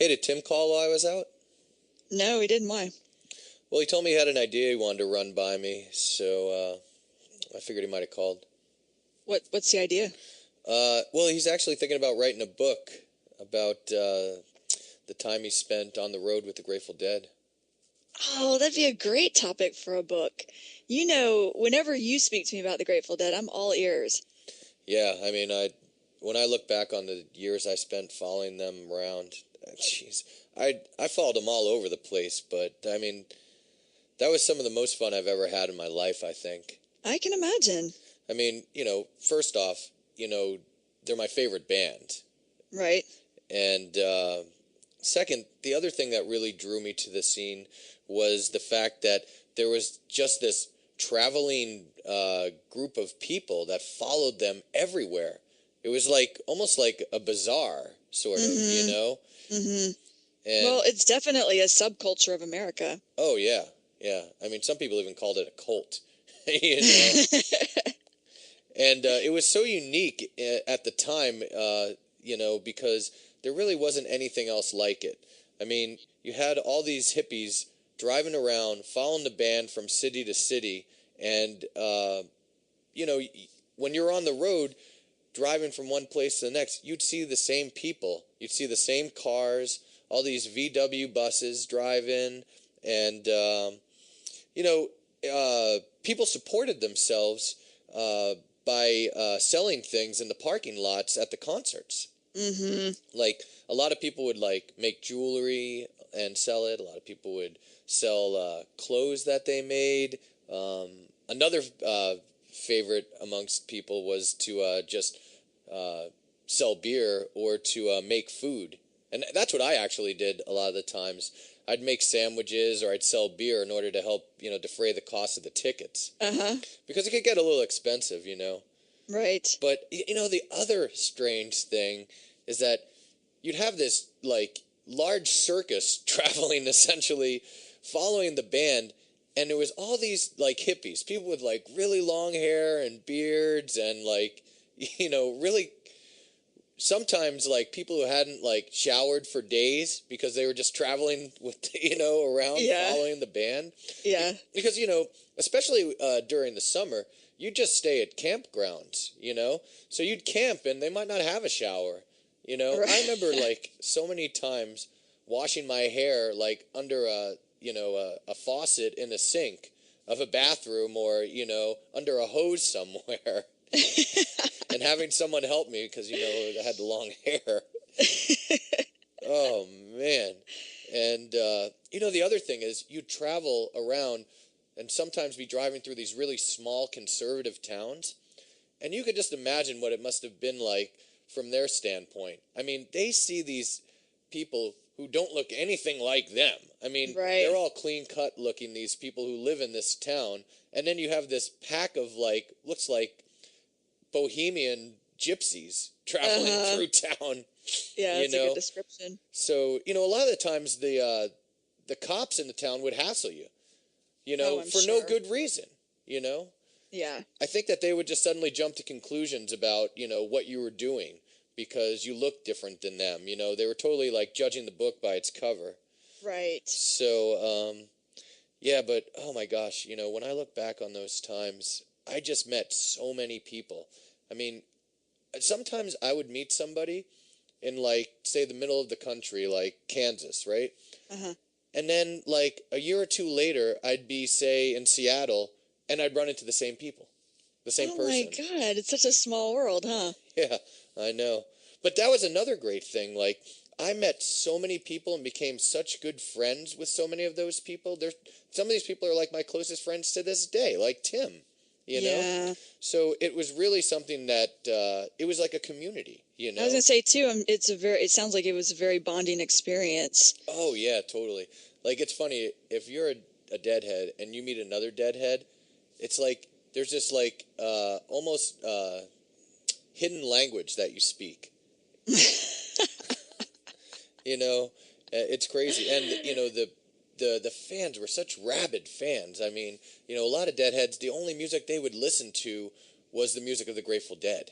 Hey, did Tim call while I was out? No, he didn't. Why? Well, he told me he had an idea he wanted to run by me, so I figured he might have called. What's the idea? Well, he's actually thinking about writing a book about the time he spent on the road with the Grateful Dead. Oh, that'd be a great topic for a book. You know, whenever you speak to me about the Grateful Dead, I'm all ears. Yeah, I mean, when I look back on the years I spent following them around, jeez, I followed them all over the place, but I mean, that was some of the most fun I've ever had in my life, I think. I can imagine. I mean, first off, they're my favorite band. Right. And second, the other thing that really drew me to the scene was the fact that there was just this traveling group of people that followed them everywhere. It was almost like a bazaar, sort of, Mm-hmm. And, well, it's definitely a subculture of America. Oh, yeah, yeah. I mean, some people even called it a cult, you know. And it was so unique at the time, because there really wasn't anything else like it. I mean, you had all these hippies driving around, following the band from city to city, and, when you're on the road, driving from one place to the next, you'd see the same people. You'd see the same cars, all these VW buses driving, and, people supported themselves by selling things in the parking lots at the concerts. Mm-hmm. Like, a lot of people would, make jewelry and sell it. A lot of people would sell clothes that they made. Another favorite amongst people was to just sell beer or to make food. And that's what I actually did a lot of the times. I'd make sandwiches or I'd sell beer in order to help, defray the cost of the tickets. Uh-huh. Because it could get a little expensive, Right. But, the other strange thing is that you'd have this, large circus traveling, essentially, following the band, and there was all these, hippies, people with, really long hair and beards and, really... Sometimes, people who hadn't, showered for days because they were just traveling with, around following the band. Yeah. Because, especially during the summer, you'd just stay at campgrounds, So you'd camp and they might not have a shower, Right. I remember, so many times washing my hair, under a faucet in a sink of a bathroom or, under a hose somewhere. And having someone help me because, I had the long hair. Oh, man. And, the other thing is you'd travel around and sometimes be driving through these really small conservative towns. And you could just imagine what it must have been like from their standpoint. I mean, they see these people who don't look anything like them. I mean, right. They're all clean-cut looking, these people who live in this town. And then you have this pack of, looks like bohemian gypsies traveling through town. Yeah, that's a good description. So, a lot of the times the cops in the town would hassle you, for no good reason, Yeah. I think that they would just suddenly jump to conclusions about, what you were doing because you looked different than them. They were totally judging the book by its cover. Right. So, yeah, but oh my gosh, when I look back on those times, I just met so many people. I mean, sometimes I would meet somebody in, say, the middle of the country, like Kansas, right? Uh-huh. And then, a year or two later, I'd be, say, in Seattle, and I'd run into the same people, the same person. Oh, my God. It's such a small world, huh? Yeah, I know. But that was another great thing. I met so many people and became such good friends with so many of those people. Some of these people are, my closest friends to this day, like Tim. Yeah. So it was really something that it was like a community, I was gonna say too. It sounds like it was a very bonding experience. Oh yeah, totally. It's funny if you're a deadhead and you meet another deadhead, it's like there's this almost hidden language that you speak. It's crazy, and the fans were such rabid fans. I mean, a lot of deadheads, the only music they would listen to was the music of the Grateful Dead.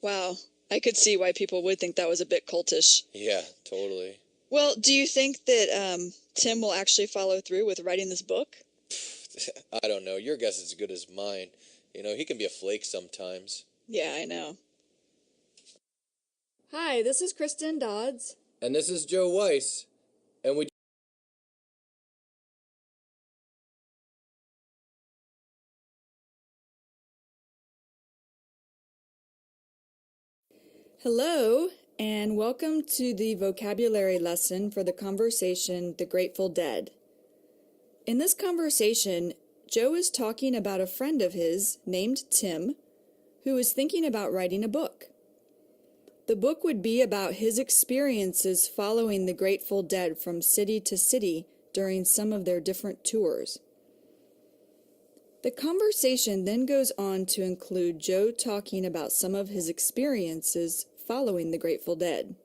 Wow. I could see why people would think that was a bit cultish. Yeah, totally. Well, do you think that Tim will actually follow through with writing this book? I don't know. Your guess is as good as mine. You know, he can be a flake sometimes. Yeah, I know. Hi, this is Kristen Dodds. And this is Joe Weiss. And we... Hello, and welcome to the vocabulary lesson for the conversation The Grateful Dead. In this conversation, Joe is talking about a friend of his named Tim, who is thinking about writing a book. The book would be about his experiences following the Grateful Dead from city to city during some of their different tours. The conversation then goes on to include Joe talking about some of his experiences following the Grateful Dead.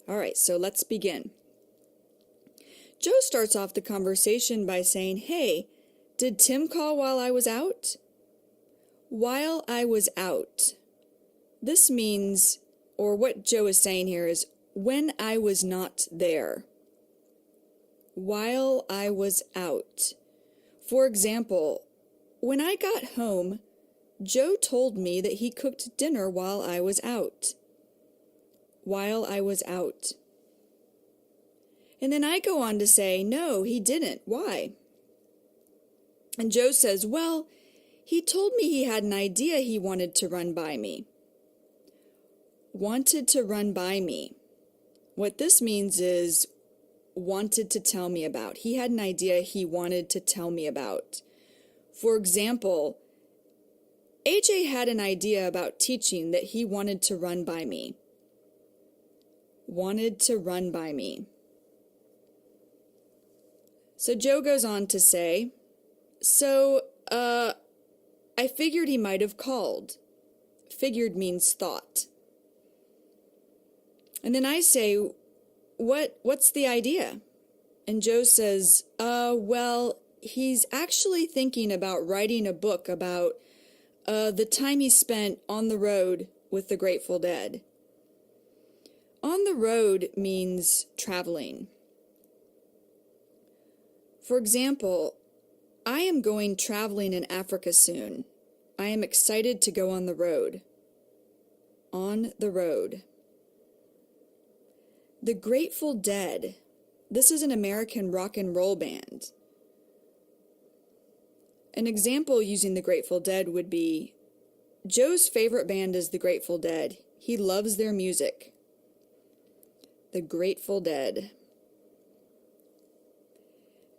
All right, so let's begin. Joe starts off the conversation by saying, "Hey, did Tim call while I was out?" While I was out. This means, or what Joe is saying here is, when I was not there. While I was out. For example, when I got home, Joe told me that he cooked dinner while I was out. While I was out. And then I go on to say, no, he didn't. Why? And Joe says, well, he told me he had an idea he wanted to run by me. Wanted to run by me. What this means is wanted to tell me about. He had an idea he wanted to tell me about. For example, AJ had an idea about teaching that he wanted to run by me. Wanted to run by me. So Joe goes on to say, I figured he might have called. Figured means thought. And then I say, what's the idea? And Joe says, well, he's actually thinking about writing a book about the time he spent on the road with the Grateful Dead. On the road means traveling. For example, I am going traveling in Africa soon. I am excited to go on the road. On the road. The Grateful Dead. This is an American rock and roll band. An example using the Grateful Dead would be, Joe's favorite band is the Grateful Dead. He loves their music. The Grateful Dead.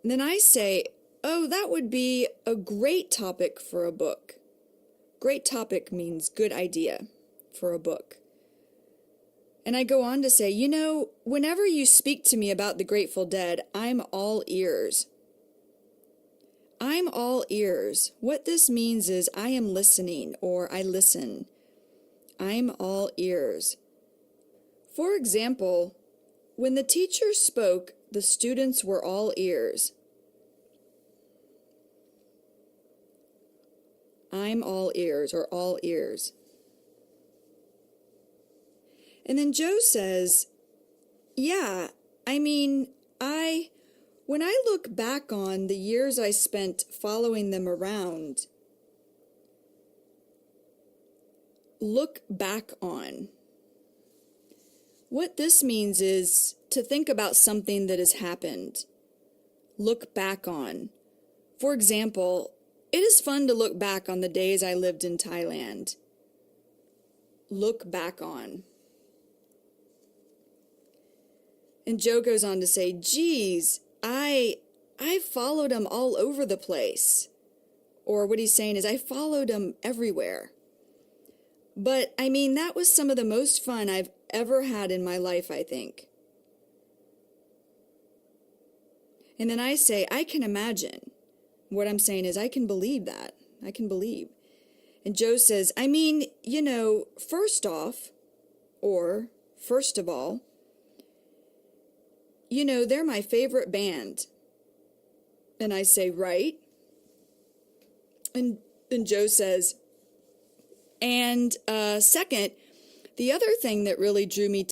And then I say, oh, that would be a great topic for a book. Great topic means good idea for a book. And I go on to say, you know, whenever you speak to me about the Grateful Dead, I'm all ears. I'm all ears. What this means is I am listening, or I listen. I'm all ears. For example, when the teacher spoke, the students were all ears. I'm all ears, or all ears. And then Joe says, yeah, I mean, when I look back on the years I spent following them around, look back on. What this means is to think about something that has happened. Look back on. For example, it is fun to look back on the days I lived in Thailand. Look back on. And Joe goes on to say, geez, I followed him all over the place. Or what he's saying is, I followed him everywhere. But, I mean, that was some of the most fun I've ever had in my life, I think. And then I say, I can imagine. What I'm saying is, I can believe that. I can believe. And Joe says, I mean, you know, first off, or first of all, you know, they're my favorite band. And I say, right? And Joe says, and second, The other thing that really drew me